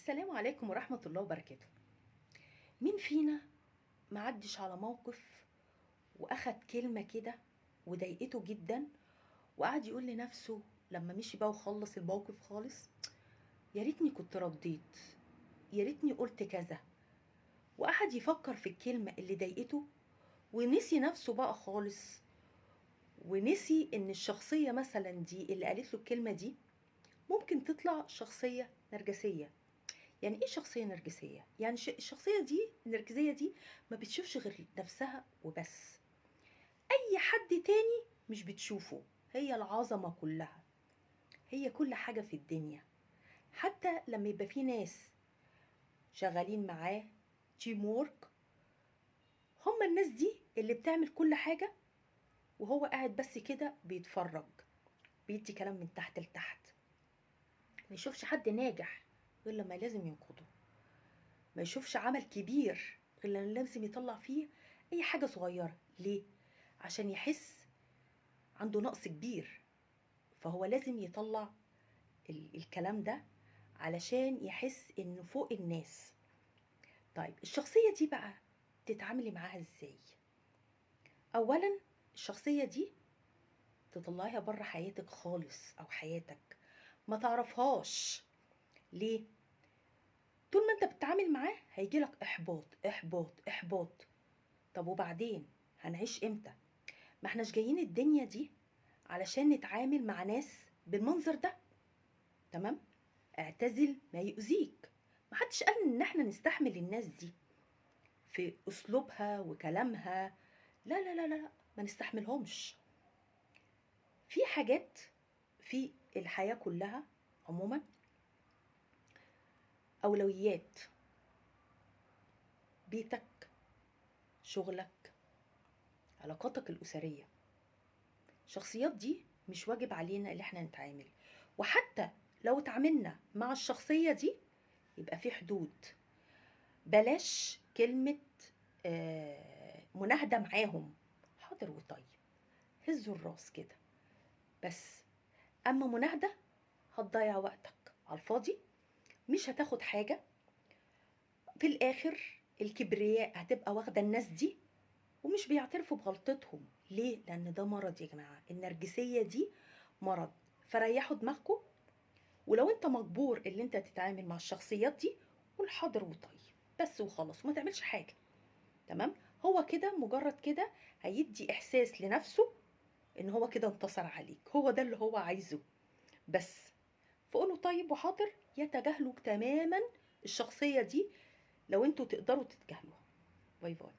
السلام عليكم ورحمة الله وبركاته. مين فينا معدش على موقف واخد كلمة كده وضايقته جدا، وقعد يقول لنفسه لما مشي بقى وخلص الموقف خالص: يا ريتني كنت رديت، يا ريتني قلت كذا. وقعد يفكر في الكلمة اللي ضايقته ونسي نفسه بقى خالص، ونسي ان الشخصية مثلا دي اللي قالت له الكلمة دي ممكن تطلع شخصية نرجسية. يعني ايه شخصية نرجسية؟ يعني الشخصية دي النرجسية دي ما بتشوفش غير نفسها وبس، اي حد تاني مش بتشوفه. هي العظمة كلها، هي كل حاجة في الدنيا. حتى لما يبقى في ناس شغالين معاه تيم وورك، هما الناس دي اللي بتعمل كل حاجة وهو قاعد بس كده بيتفرج، بيدي كلام من تحت لتحت. ما يشوفش حد ناجح غير لما لازم ينقده، ما يشوفش عمل كبير غير لما لازم يطلع فيه اي حاجة صغيرة. ليه؟ عشان يحس عنده نقص كبير، فهو لازم يطلع الكلام ده علشان يحس انه فوق الناس. طيب الشخصية دي بقى تتعاملي معاها ازاي؟ اولا الشخصية دي تطلعيها بره حياتك خالص، او حياتك ما تعرفهاش. ليه؟ طول ما انت بتتعامل معاه هيجيلك احباط احباط احباط. طب وبعدين هنعيش امتى؟ ما احناش جايين الدنيا دي علشان نتعامل مع ناس بالمنظر ده. تمام؟ اعتزل ما يؤذيك. محدش قال ان احنا نستحمل الناس دي في اسلوبها وكلامها. لا لا لا لا، ما نستحملهمش. في حاجات في الحياة كلها عموما اولويات: بيتك، شغلك، علاقاتك الاسرية. الشخصيات دي مش واجب علينا اللي احنا نتعامل، وحتى لو اتعاملنا مع الشخصية دي يبقى في حدود. بلاش كلمة مناهدة معاهم، حاضر وطيب، هزوا الراس كده بس. اما مناهدة هتضيع وقتك على الفاضي، مش هتاخد حاجة في الاخر. الكبرياء هتبقى واخدة الناس دي ومش بيعترفوا بغلطتهم. ليه؟ لان ده مرض يا جماعة، النرجسية دي مرض. فريحوا دماغكم، ولو انت مجبور اللي انت تتعامل مع الشخصيات دي قول حاضر وطيب بس وخلاص، وما تعملش حاجة. تمام؟ هو كده مجرد كده هيدي احساس لنفسه ان هو كده انتصر عليك، هو ده اللي هو عايزه بس. فقوله طيب وحاضر، يتجاهلوا تماما الشخصية دي لو انتوا تقدروا تتجاهلوها. باي باي.